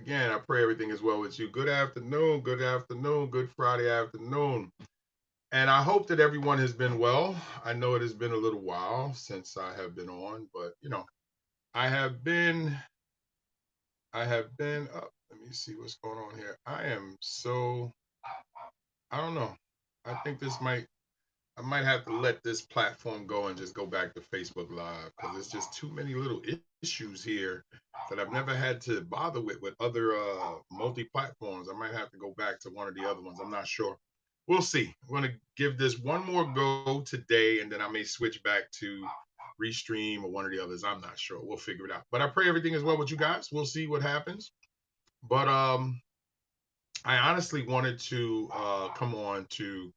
Again, I pray everything is well with you. Good afternoon, good afternoon, good Friday afternoon. And I hope that everyone has been well. I know it has been a little while since I have been on, but I have been, let me see what's going on here. I don't know. I think I might have to let this platform go and just go back to Facebook Live because there's just too many little issues here that I've never had to bother with other multi platforms. I might have to go back to one of the other ones. I'm not sure. We'll see. I'm going to give this one more go today, and then I may switch back to Restream or one of the others. I'm not sure. We'll figure it out. But I pray everything is well with you guys. We'll see what happens. But I honestly wanted to come on to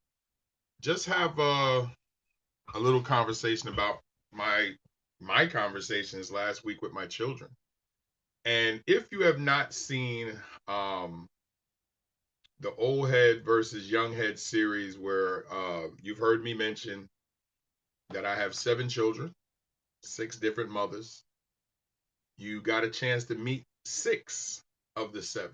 just have a little conversation about my my conversations last week with my children. And if you have not seen um, the old head versus young head series, where you've heard me mention that I have 7 children, 6 different mothers, you got a chance to meet 6 of the 7.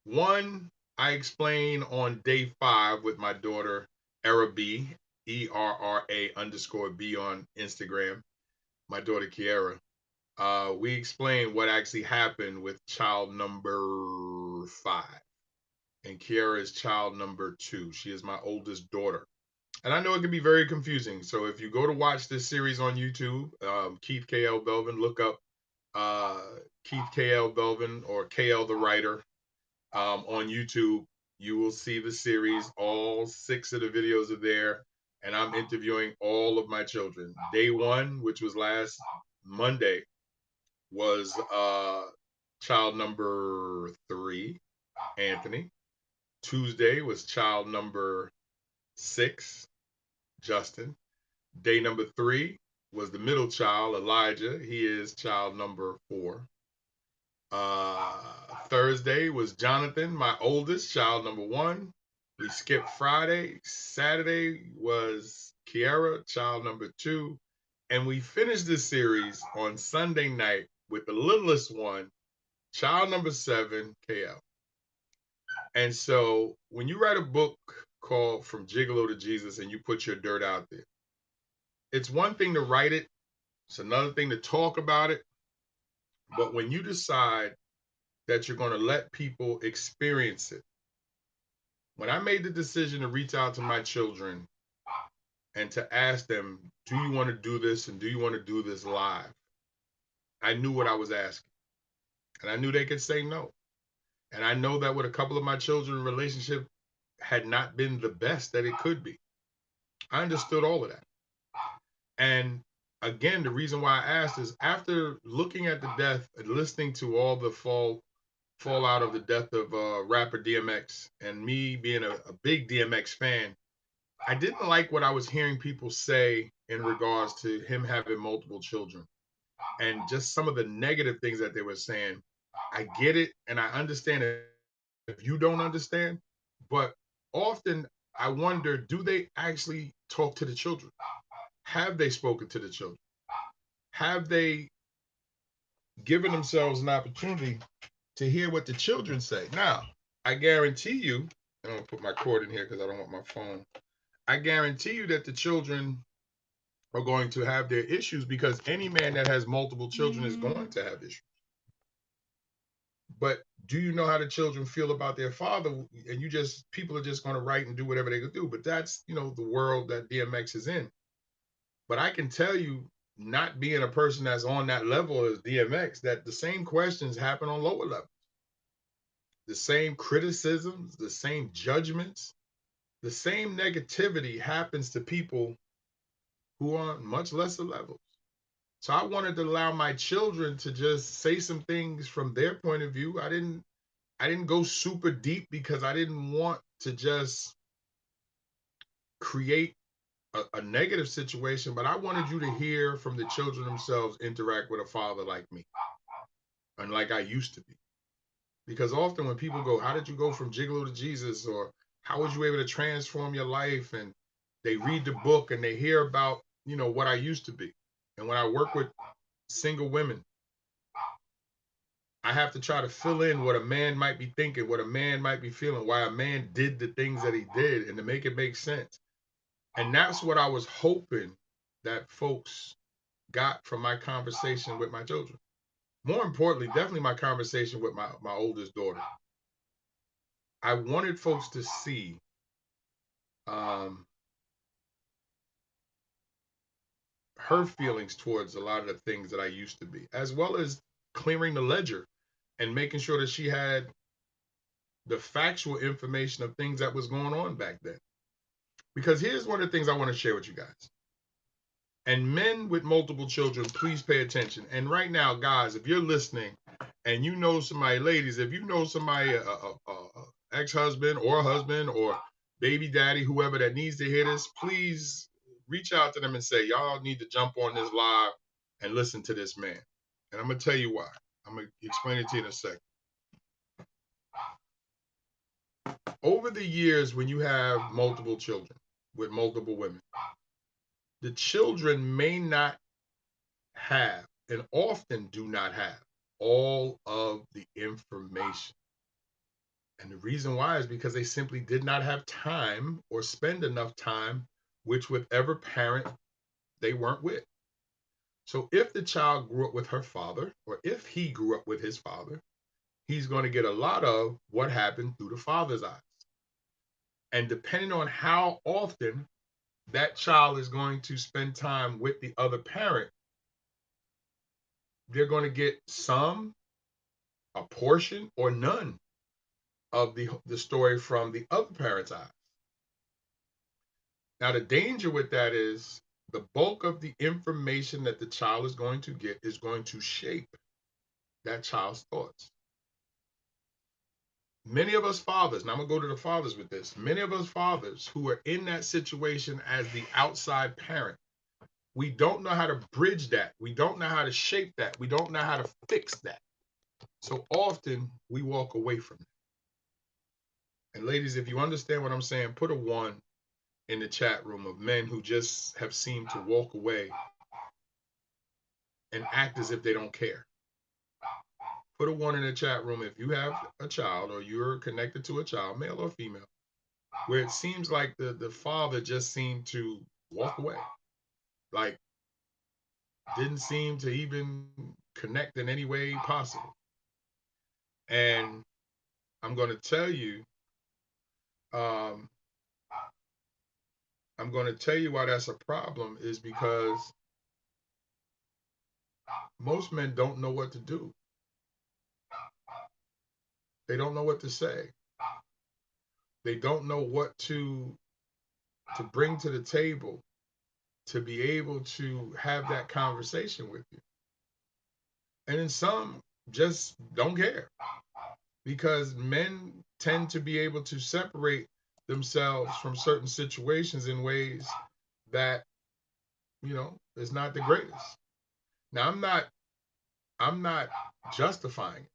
One I explained on day 5 with my daughter Era B, ERRA_B on Instagram. My daughter Kiara. We explained what actually happened with child number 5. And Kiara is child number 2. She is my oldest daughter. And I know it can be very confusing. So if you go to watch this series on YouTube, Keith KL Belvin, look up uh, Keith KL Belvin or KL the writer on YouTube. You will see the series. All 6 of the videos are there. And I'm interviewing all of my children. Day 1, which was last Monday, was child number 3, Anthony. Tuesday was child number 6, Justin. Day number 3 was the middle child, Elijah. He is child number 4. Thursday was Jonathan, my oldest, child number 1. We skipped Friday. Saturday was Kiara, child number 2. And we finished this series on Sunday night with the littlest one, child number 7, KL. And so when you write a book called From Gigolo to Jesus and you put your dirt out there, it's one thing to write it, it's another thing to talk about it. But when you decide that you're going to let people experience it, when I made the decision to reach out to my children and to ask them, do you want to do this and do you want to do this live? I knew what I was asking. And I knew they could say no. And I know that with a couple of my children, relationship had not been the best that it could be. I understood all of that. And again, the reason why I asked is after looking at the death and listening to all the fallout of the death of rapper DMX and me being a big DMX fan, I didn't like what I was hearing people say in regards to him having multiple children and just some of the negative things that they were saying. I get it and I understand if you don't understand, but often I wonder, do they actually talk to the children? Have they spoken to the children? Have they given themselves an opportunity to hear what the children say? Now, I guarantee you, and I'm gonna put my cord in here because I don't want my phone. I guarantee you that the children are going to have their issues because any man that has multiple children is going to have issues. But do you know how the children feel about their father? And people are just going to write and do whatever they could do. But that's, the world that DMX is in. But I can tell you, not being a person that's on that level as DMX, that the same questions happen on lower levels. The same criticisms, the same judgments, the same negativity happens to people who are on much lesser levels. So I wanted to allow my children to just say some things from their point of view. I didn't go super deep because I didn't want to just create a negative situation, but I wanted you to hear from the children themselves interact with a father like me and like I used to be. Because often when people go, how did you go from Gigolo to Jesus? Or how was you able to transform your life? And they read the book and they hear about, what I used to be. And when I work with single women, I have to try to fill in what a man might be thinking, what a man might be feeling, why a man did the things that he did, and to make it make sense. And that's what I was hoping that folks got from my conversation with my children. More importantly, definitely my conversation with my oldest daughter. I wanted folks to see um, her feelings towards a lot of the things that I used to be, as well as clearing the ledger and making sure that she had the factual information of things that was going on back then. Because here's one of the things I want to share with you guys. And men with multiple children, please pay attention. And right now, guys, if you're listening and you know somebody, ladies, if you know somebody, ex-husband or husband or baby daddy, whoever that needs to hear this, please reach out to them and say, y'all need to jump on this live and listen to this man. And I'm going to tell you why. I'm going to explain it to you in a second. Over the years, when you have multiple children with multiple women, the children may not have and often do not have all of the information. And the reason why is because they simply did not have time or spend enough time with whichever parent they weren't with. So if the child grew up with her father, or if he grew up with his father, he's going to get a lot of what happened through the father's eyes. And depending on how often that child is going to spend time with the other parent, they're going to get some, a portion, or none of the story from the other parent's eyes. Now, the danger with that is the bulk of the information that the child is going to get is going to shape that child's thoughts. Many of us fathers, now I'm going to go to the fathers with this. Many of us fathers who are in that situation as the outside parent, we don't know how to bridge that. We don't know how to shape that. We don't know how to fix that. So often we walk away from it. And ladies, if you understand what I'm saying, put a 1 in the chat room of men who just have seemed to walk away and act as if they don't care. Put a 1 in the chat room if you have a child or you're connected to a child, male or female, where it seems like the father just seemed to walk away. Like, didn't seem to even connect in any way possible. And I'm going to tell you, why that's a problem is because most men don't know what to do. They don't know what to say. They don't know what to bring to the table to be able to have that conversation with you. And then some just don't care because men tend to be able to separate themselves from certain situations in ways that, is not the greatest. Now, I'm not justifying it.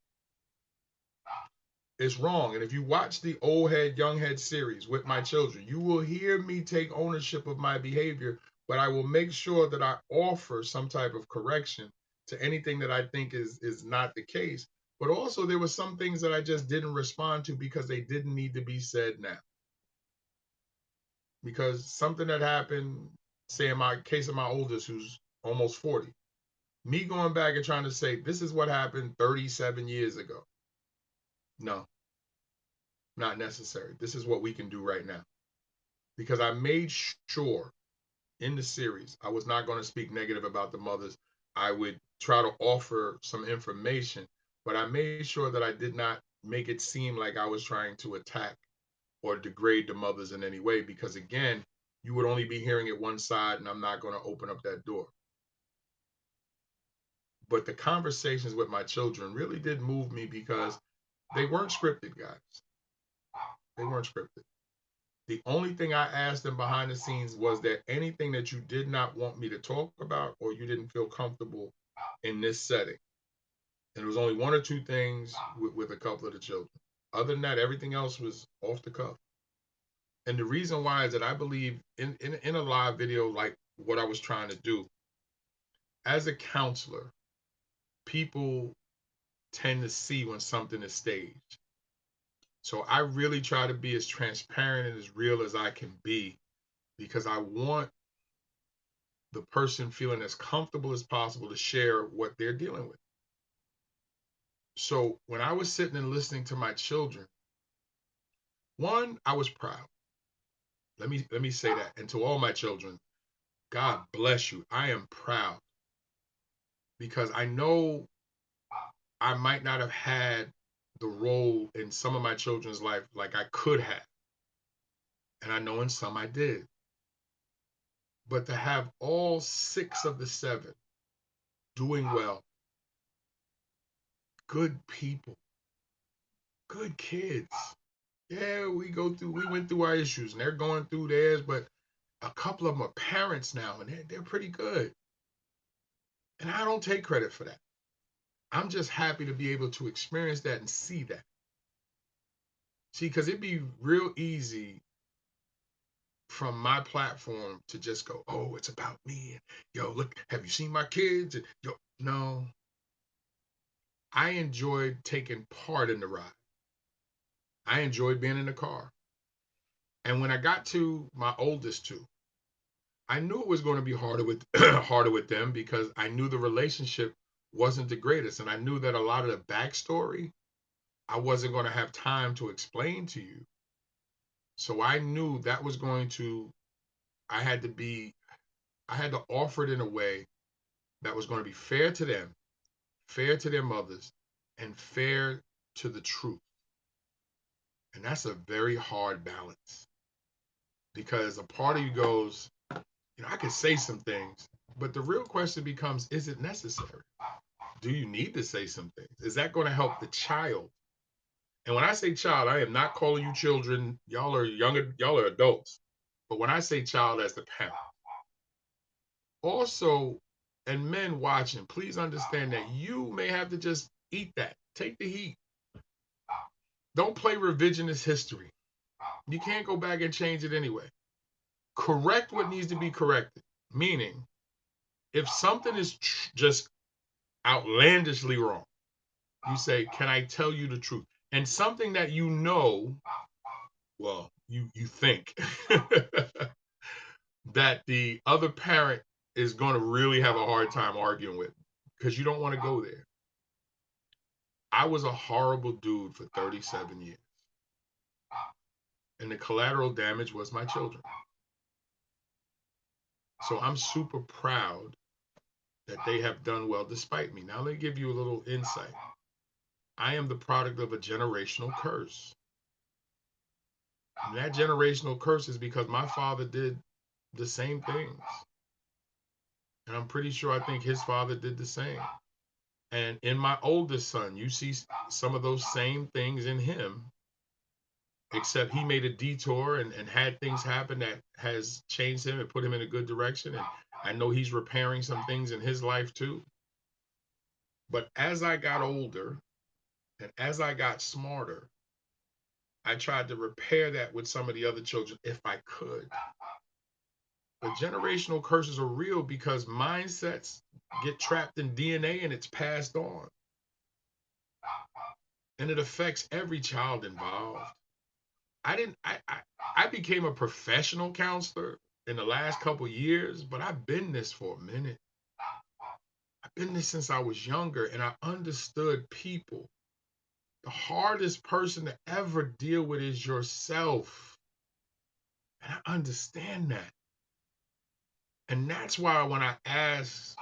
It's wrong. And if you watch the old head, young head series with my children, you will hear me take ownership of my behavior, but I will make sure that I offer some type of correction to anything that I think is not the case. But also there were some things that I just didn't respond to because they didn't need to be said now. Because something that happened, say in my case of my oldest, who's almost 40, me going back and trying to say, this is what happened 37 years ago. No, not necessary. This is what we can do right now. Because I made sure in the series, I was not going to speak negative about the mothers. I would try to offer some information, but I made sure that I did not make it seem like I was trying to attack or degrade the mothers in any way, because again, you would only be hearing it one side, and I'm not going to open up that door. But the conversations with my children really did move me because they weren't scripted, guys. They weren't scripted. The only thing I asked them behind the scenes was there anything that you did not want me to talk about or you didn't feel comfortable in this setting? And it was only 1 or 2 things with a couple of the children. Other than that, everything else was off the cuff. And the reason why is that I believe in a live video like what I was trying to do, as a counselor, people tend to see when something is staged. So I really try to be as transparent and as real as I can be because I want the person feeling as comfortable as possible to share what they're dealing with. So when I was sitting and listening to my children, one, I was proud. Let me say that. And to all my children, God bless you. I am proud because I know I might not have had the role in some of my children's life like I could have. And I know in some I did. But to have all 6 of the 7 doing well, good people, good kids. Yeah, we went through our issues and they're going through theirs, but a couple of them are parents now and they're pretty good. And I don't take credit for that. I'm just happy to be able to experience that and see that. See, because it'd be real easy from my platform to just go, oh, it's about me. Yo, look, have you seen my kids? Yo, no. I enjoyed taking part in the ride. I enjoyed being in the car. And when I got to my oldest 2, I knew it was going to be harder with harder with them because I knew the relationship wasn't the greatest. And I knew that a lot of the backstory I wasn't going to have time to explain to you. So I knew that was going to, I had to offer it in a way that was going to be fair to them, fair to their mothers, and fair to the truth. And that's a very hard balance because a part of you goes, I could say some things, but the real question becomes, is it necessary? Do you need to say some things? Is that going to help the child? And when I say child, I am not calling you children. Y'all are younger, y'all are adults. But when I say child as the parent, also, and men watching, please understand that you may have to just eat that. Take the heat. Don't play revisionist history. You can't go back and change it anyway. Correct what needs to be corrected. Meaning, if something is just outlandishly wrong, you say, can I tell you the truth? And something that well, you think that the other parent is going to really have a hard time arguing with because you don't want to go there. I was a horrible dude for 37 years. And the collateral damage was my children. So I'm super proud that they have done well despite me. Now, let me give you a little insight. I am the product of a generational curse. And that generational curse is because my father did the same things. And I'm pretty sure I think his father did the same. And in my oldest son, you see some of those same things in him, except he made a detour and had things happen that has changed him and put him in a good direction. And I know he's repairing some things in his life too. But as I got older and as I got smarter, I tried to repair that with some of the other children if I could. But generational curses are real because mindsets get trapped in DNA and it's passed on. And it affects every child involved. I became a professional counselor in the last couple of years, but I've been this for a minute. I've been this since I was younger and I understood people. The hardest person to ever deal with is yourself. And I understand that. And that's why when I ask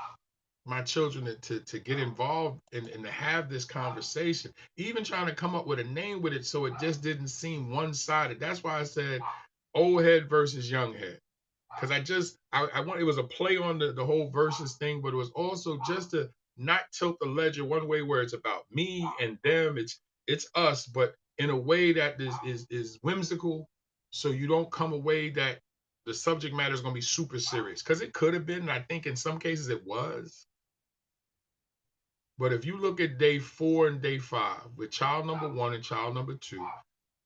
my children to get involved and to have this conversation, even trying to come up with a name with it so it just didn't seem one-sided. That's why I said old head versus young head. Because I want, it was a play on the whole versus thing, but it was also just to not tilt the ledger one way where it's about me and them. It's us, but in a way that is whimsical. So you don't come away that the subject matter is going to be super serious. Because it could have been, and I think in some cases it was. But if you look at day 4 and day 5 with child number 1 and child number 2,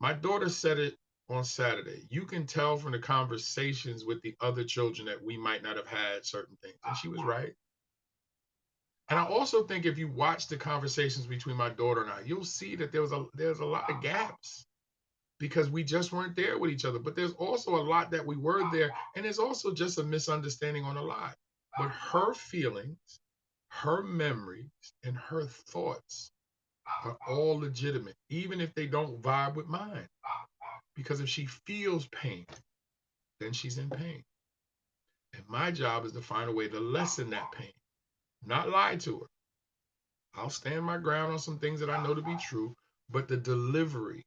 my daughter said it on Saturday. You can tell from the conversations with the other children that we might not have had certain things. And she was right. And I also think if you watch the conversations between my daughter and I, you'll see that there's a lot of gaps because we just weren't there with each other. But there's also a lot that we were there, and there's also just a misunderstanding on a lot. But her feelings, her memories, and her thoughts are all legitimate, even if they don't vibe with mine. Because if she feels pain, then she's in pain. And my job is to find a way to lessen that pain, not lie to her. I'll stand my ground on some things that I know to be true, but the delivery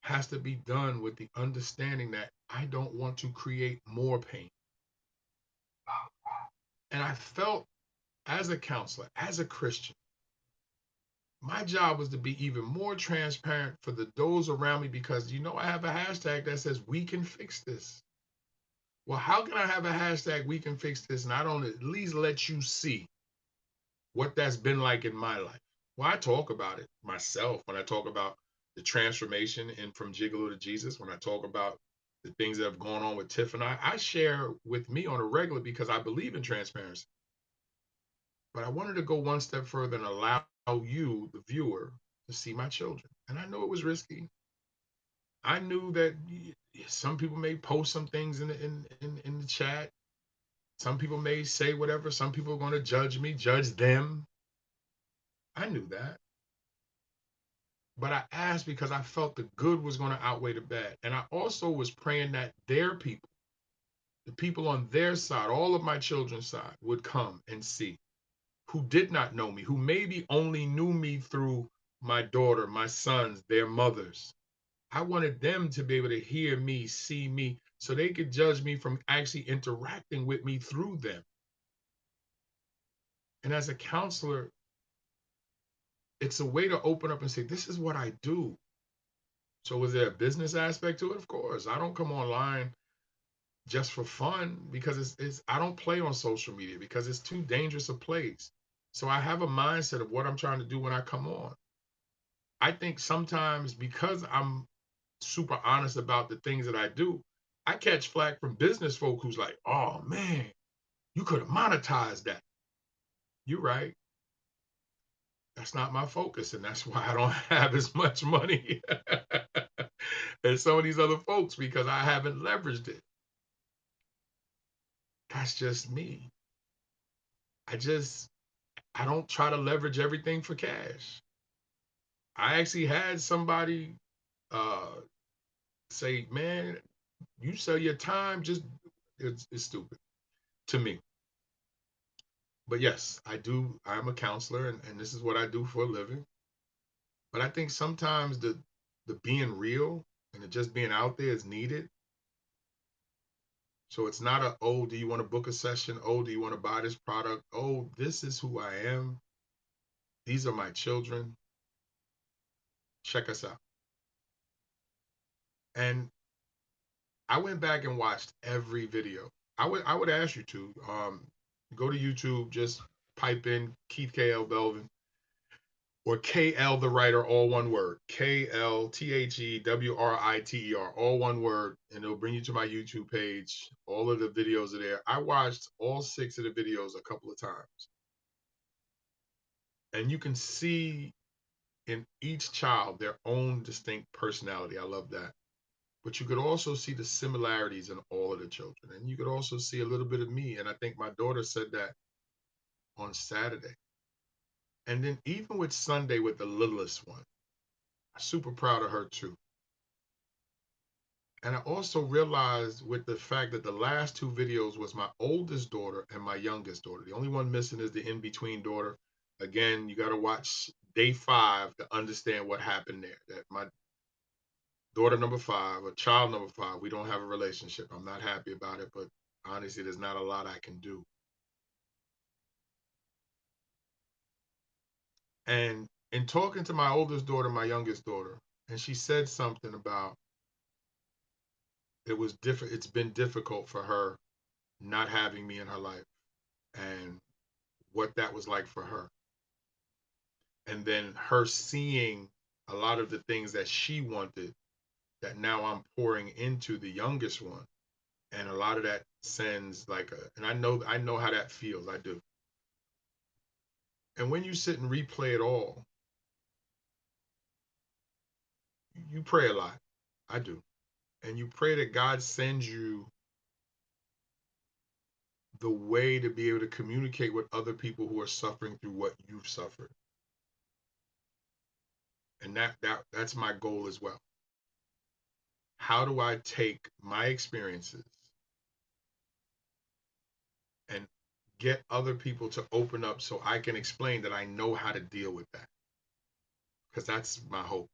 has to be done with the understanding that I don't want to create more pain. And I felt as a counselor, as a Christian, my job was to be even more transparent for those around me because I have a hashtag that says we can fix this. Well, how can I have a hashtag we can fix this and I don't at least let you see what that's been like in my life? Well, I talk about it myself when I talk about the transformation in from Gigolo to Jesus, when I talk about the things that have gone on with Tiff and I share with me on a regular because I believe in transparency. But I wanted to go one step further and allow you, the viewer, to see my children. And I know it was risky. I knew that some people may post some things in the chat. Some people may say whatever. Some people are going to judge me, judge them. I knew that. But I asked because I felt the good was going to outweigh the bad. And I also was praying that their people, the people on their side, all of my children's side, would come and see who did not know me, who maybe only knew me through my daughter, my sons, their mothers. I wanted them to be able to hear me, see me, so they could judge me from actually interacting with me through them. And as a counselor, it's a way to open up and say, this is what I do. So is there a business aspect to it? Of course. I don't come online just for fun because it's I don't play on social media because it's too dangerous a place. So I have a mindset of what I'm trying to do when I come on. I think sometimes because I'm super honest about the things that I do, I catch flack from business folk who's like, oh man, you could have monetized that. You're right. That's not my focus. And that's why I don't have as much money as some of these other folks because I haven't leveraged it. That's just me. I don't try to leverage everything for cash. I actually had somebody uh, say, man, you sell your time, just it's stupid to me. But yes, I do. I'm a counselor, and this is what I do for a living. But I think sometimes the being real and the just being out there is needed. So it's not a, oh, do you want to book a session? Oh, do you want to buy this product? Oh, this is who I am. These are my children. Check us out. And I went back and watched every video. I would ask you to go to YouTube, just pipe in Keith KL Belvin or KL the writer, all one word. KLTHEWRITER, all one word, and it'll bring you to my YouTube page. All of the videos are there. I watched all 6 of the videos a couple of times. And you can see in each child their own distinct personality. I love that. But you could also see the similarities in all of the children. And you could also see a little bit of me. And I think my daughter said that on Saturday. And then even with Sunday with the littlest one, I'm super proud of her too. And I also realized with the fact that the last 2 videos was my oldest daughter and my youngest daughter. The only one missing is the in-between daughter. Again, you got to watch day 5 to understand what happened there. That my daughter number 5, or child number 5, we don't have a relationship. I'm not happy about it, but honestly, there's not a lot I can do. And in talking to my oldest daughter, my youngest daughter, and she said something about it's been difficult for her not having me in her life and what that was like for her. And then her seeing a lot of the things that she wanted that now I'm pouring into the youngest one. And a lot of that sends like and I know how that feels. I do. And when you sit and replay it all, you pray a lot. I do. And you pray that God sends you the way to be able to communicate with other people who are suffering through what you've suffered. And that's my goal as well. How do I take my experiences and get other people to open up so I can explain that I know how to deal with that? Because that's my hope.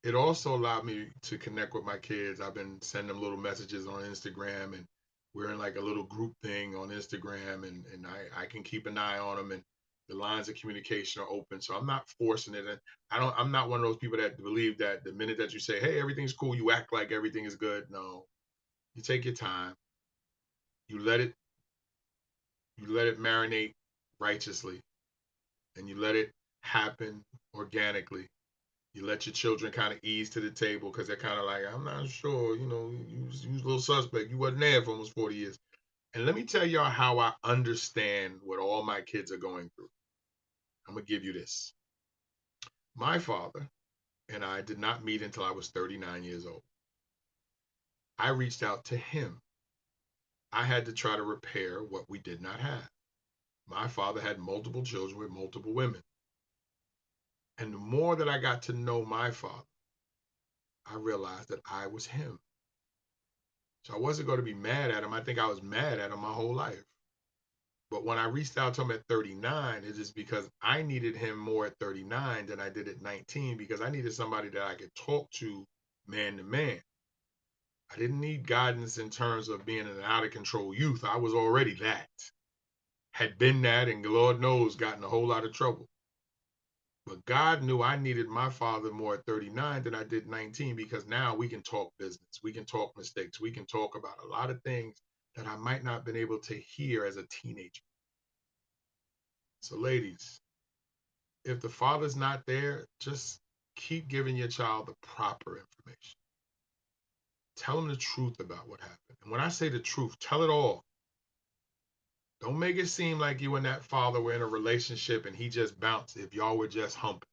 It also allowed me to connect with my kids. I've been sending them little messages on Instagram, and we're in like a little group thing on Instagram, and I can keep an eye on them, and the lines of communication are open. So I'm not forcing it. And I'm not one of those people that believe that the minute that you say, hey, everything's cool, you act like everything is good. No. You take your time, you let it marinate righteously, and you let it happen organically. You let your children kind of ease to the table because they're kind of like, I'm not sure, you was a little suspect. You wasn't there for almost 40 years. And let me tell y'all how I understand what all my kids are going through. I'm going to give you this. My father and I did not meet until I was 39 years old. I reached out to him. I had to try to repair what we did not have. My father had multiple children with multiple women. And the more that I got to know my father, I realized that I was him. So I wasn't going to be mad at him. I think I was mad at him my whole life. But when I reached out to him at 39, it's just because I needed him more at 39 than I did at 19 because I needed somebody that I could talk to man to man. I didn't need guidance in terms of being an out of control youth. I was already that. Had been that, and Lord knows, got in a whole lot of trouble. But God knew I needed my father more at 39 than I did 19 because now we can talk business. We can talk mistakes. We can talk about a lot of things that I might not have been able to hear as a teenager. So, ladies, if the father's not there, just keep giving your child the proper information. Tell them the truth about what happened. And when I say the truth, tell it all. Don't make it seem like you and that father were in a relationship and he just bounced if y'all were just humping.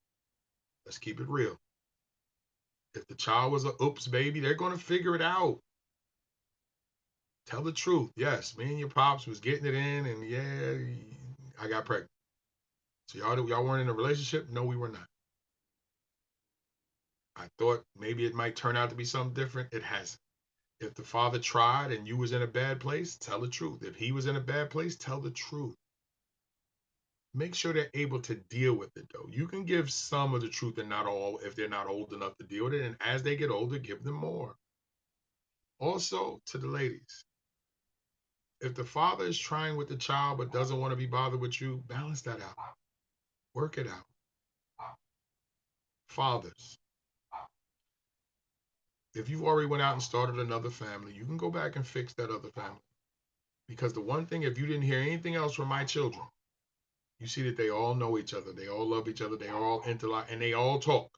Let's keep it real. If the child was a oops baby, they're going to figure it out. Tell the truth. Yes, me and your pops was getting it in, and yeah, I got pregnant. So y'all weren't in a relationship? No, we were not. I thought maybe it might turn out to be something different. It hasn't. If the father tried and you was in a bad place, tell the truth. If he was in a bad place, tell the truth. Make sure they're able to deal with it, though. You can give some of the truth and not all if they're not old enough to deal with it. And as they get older, give them more. Also, to the ladies, if the father is trying with the child but doesn't want to be bothered with you, balance that out. Work it out. Fathers, if you've already went out and started another family, you can go back and fix that other family. Because the one thing, if you didn't hear anything else from my children, you see that they all know each other. They all love each other. They are all interlocked and they all talk.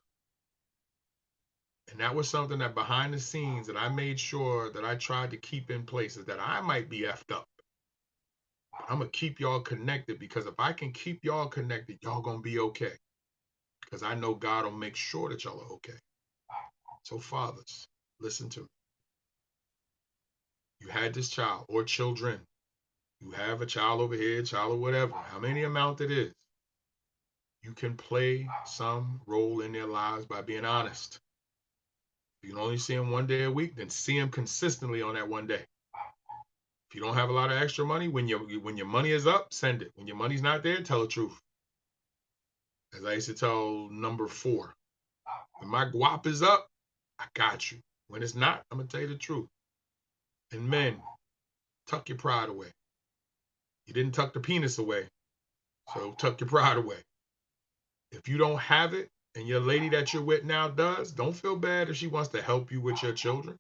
And that was something that behind the scenes that I made sure that I tried to keep in place is that I might be effed up. I'm going to keep y'all connected because if I can keep y'all connected, y'all going to be okay. Because I know God will make sure that y'all are okay. So fathers, listen to me. You had this child or children. You have a child over here, child or whatever, how many amount it is. You can play some role in their lives by being honest. If you can only see them one day a week, then see them consistently on that one day. If you don't have a lot of extra money, when your money is up, send it. When your money's not there, tell the truth. As I used to tell number 4, when my guap is up, I got you. When it's not, I'm gonna tell you the truth. And men, tuck your pride away. You didn't tuck the penis away, so tuck your pride away. If you don't have it and your lady that you're with now does, don't feel bad if she wants to help you with your children.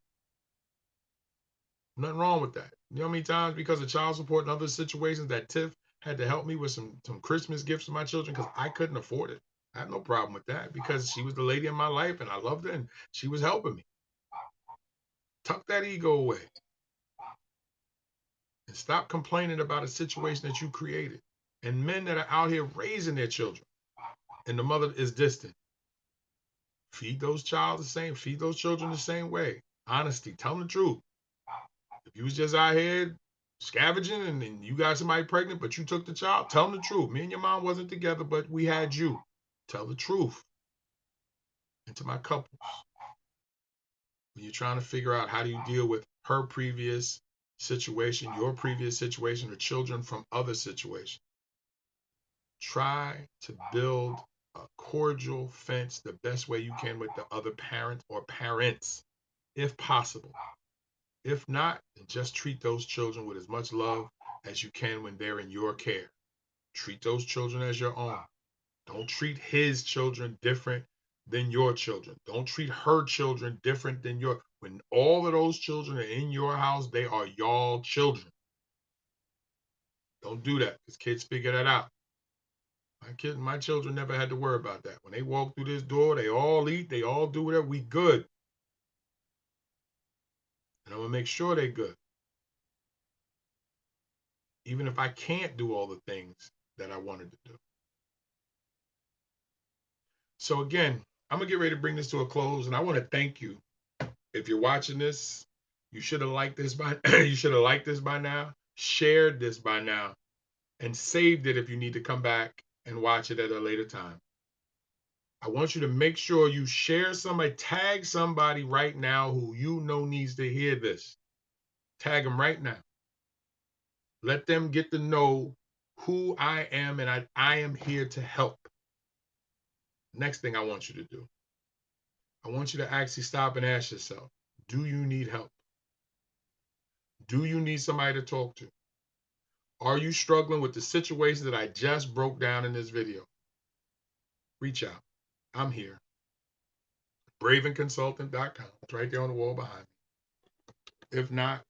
Nothing wrong with that. You know how many times because of child support and other situations that Tiff had to help me with some Christmas gifts for my children because I couldn't afford it. I have no problem with that because she was the lady in my life and I loved her and she was helping me. Tuck that ego away and stop complaining about a situation that you created. and men that are out here raising their children, and the mother is distant. Feed those children the same way. Honesty, tell them the truth. If you was just out here scavenging and you got somebody pregnant, but you took the child, tell them the truth. Me and your mom wasn't together, but we had you. Tell the truth. And to my couples, when you're trying to figure out how do you deal with her previous situation, your previous situation, or children from other situations, try to build a cordial fence the best way you can with the other parent or parents, if possible. If not, then just treat those children with as much love as you can when they're in your care. Treat those children as your own. Don't treat his children different than your children. Don't treat her children different than your. When all of those children are in your house, they are y'all children. Don't do that, because kids figure that out. My children never had to worry about that. When they walk through this door, they all eat, they all do whatever. We good. And I'm gonna make sure they good. Even if I can't do all the things that I wanted to do. So again, I'm gonna get ready to bring this to a close, and I want to thank you. If you're watching this, you should have liked this by you should have liked this by now, shared this by now, and saved it if you need to come back and watch it at a later time. I want you to make sure you share somebody, tag somebody right now who you know needs to hear this. Tag them right now. Let them get to know who I am, and I am here to help. Next thing I want you to do, I want you to actually stop and ask yourself, do you need help? Do you need somebody to talk to? Are you struggling with the situation that I just broke down in this video? Reach out. I'm here. bravenconsultant.com. It's right there on the wall behind me. If not,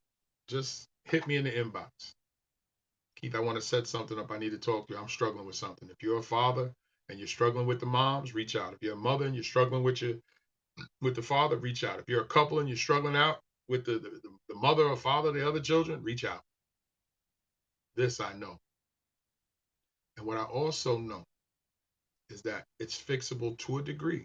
just hit me in the inbox. Keith, I want to set something up. I need to talk to you. I'm struggling with something. If you're a father and you're struggling with the moms, reach out. If you're a mother and you're struggling with the father, reach out. If you're a couple and you're struggling out with the mother or father, the other children, reach out. This I know. And what I also know is that it's fixable to a degree.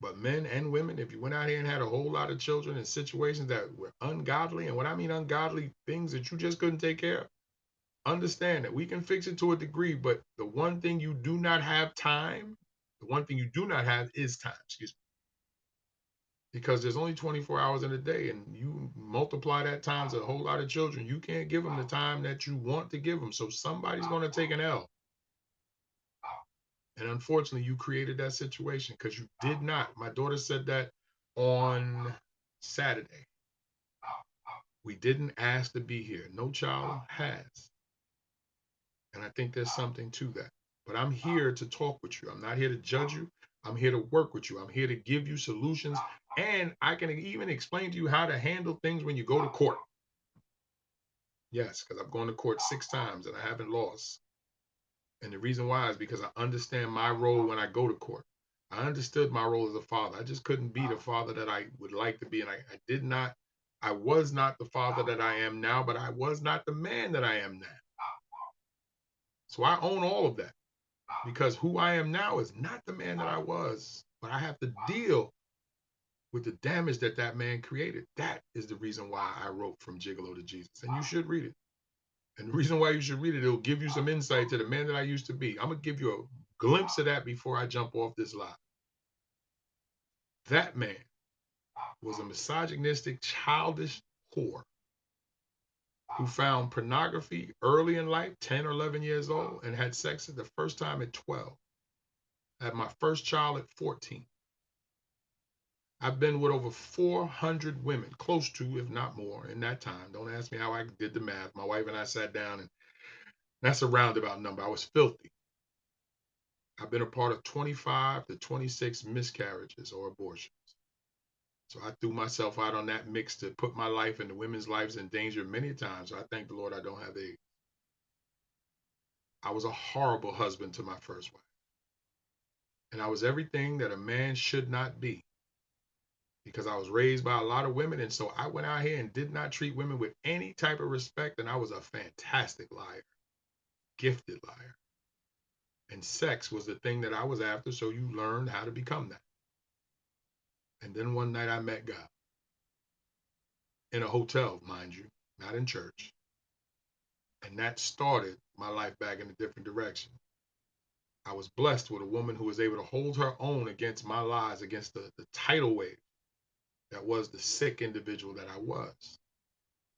But men and women, if you went out here and had a whole lot of children in situations that were ungodly, and what I mean ungodly, things that you just couldn't take care of, understand that we can fix it to a degree, but the one thing you do not have time, the one thing you do not have is time, excuse me. Because there's only 24 hours in a day, and you multiply that times a whole lot of children, you can't give them the time that you want to give them. So somebody's going to take an L. And unfortunately, you created that situation because you did not. My daughter said that on Saturday. We didn't ask to be here. No child has. And I think there's something to that. But I'm here to talk with you. I'm not here to judge you. I'm here to work with you. I'm here to give you solutions. And I can even explain to you how to handle things when you go to court. Yes, because I've gone to court 6 times and I haven't lost. And the reason why is because I understand my role when I go to court. I understood my role as a father. I just couldn't be the father that I would like to be. And I was not the father that I am now, but I was not the man that I am now. So I own all of that because who I am now is not the man that I was, but I have to deal with the damage that that man created. That is the reason why I wrote From Gigolo to Jesus. And you should read it. And the reason why you should read it, it'll give you some insight to the man that I used to be. I'm going to give you a glimpse of that before I jump off this live. That man was a misogynistic, childish whore who found pornography early in life, 10 or 11 years old, and had sex the first time at 12. I had my first child at 14. I've been with over 400 women, close to, if not more, in that time. Don't ask me how I did the math. My wife and I sat down, and that's a roundabout number. I was filthy. I've been a part of 25 to 26 miscarriages or abortions. So I threw myself out on that mix to put my life and the women's lives in danger many times. So I thank the Lord I don't have AIDS. I was a horrible husband to my first wife. And I was everything that a man should not be because I was raised by a lot of women. And so I went out here and did not treat women with any type of respect. And I was a fantastic liar. gifted liar. And sex was the thing that I was after, so you learned how to become that. And then one night I met God in a hotel, mind you, not in church. And that started my life back in a different direction. I was blessed with a woman who was able to hold her own against my lies, against the tidal wave that was the sick individual that I was.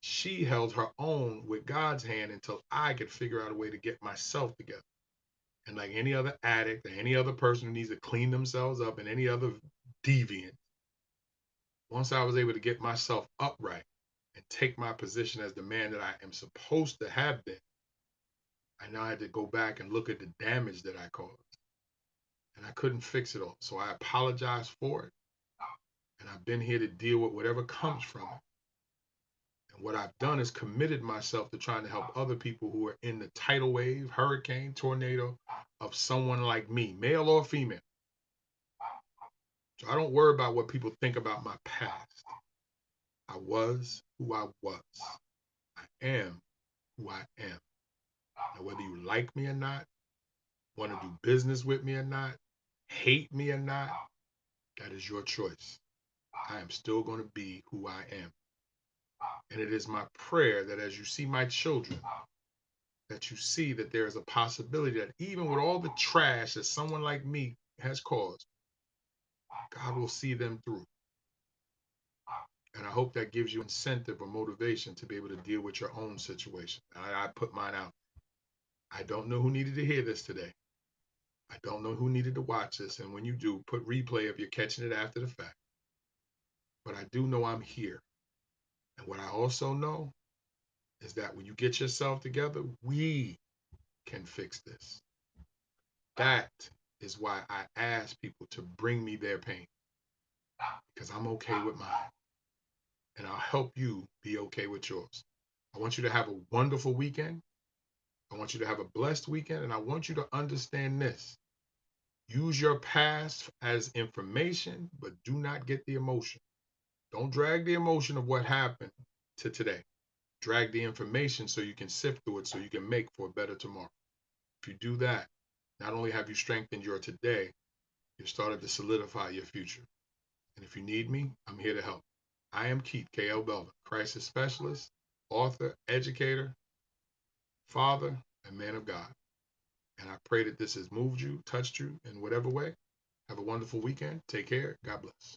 She held her own with God's hand until I could figure out a way to get myself together. And like any other addict or any other person who needs to clean themselves up and any other deviant, once I was able to get myself upright and take my position as the man that I am supposed to have been, I now had to go back and look at the damage that I caused. And I couldn't fix it all. So I apologize for it. And I've been here to deal with whatever comes from it. And what I've done is committed myself to trying to help other people who are in the tidal wave, hurricane, tornado of someone like me, male or female. So I don't worry about what people think about my past. I was who I was. I am who I am. Now, whether you like me or not, want to do business with me or not, hate me or not, that is your choice. I am still going to be who I am. And it is my prayer that as you see my children, that you see that there is a possibility that even with all the trash that someone like me has caused, God will see them through. And I hope that gives you incentive or motivation to be able to deal with your own situation. I put mine out. I don't know who needed to hear this today. I don't know who needed to watch this. And when you do, put replay if you're catching it after the fact. But I do know I'm here. And what I also know is that when you get yourself together, we can fix this. That is why I ask people to bring me their pain, because I'm okay with mine. And I'll help you be okay with yours. I want you to have a wonderful weekend. I want you to have a blessed weekend. And I want you to understand this. Use your past as information, but do not get the emotion. Don't drag the emotion of what happened to today. Drag the information so you can sift through it so you can make for a better tomorrow. If you do that, not only have you strengthened your today, you've started to solidify your future. And if you need me, I'm here to help. I am Keith K.L. Belvin, crisis specialist, author, educator, father, and man of God. And I pray that this has moved you, touched you in whatever way. Have a wonderful weekend. Take care. God bless.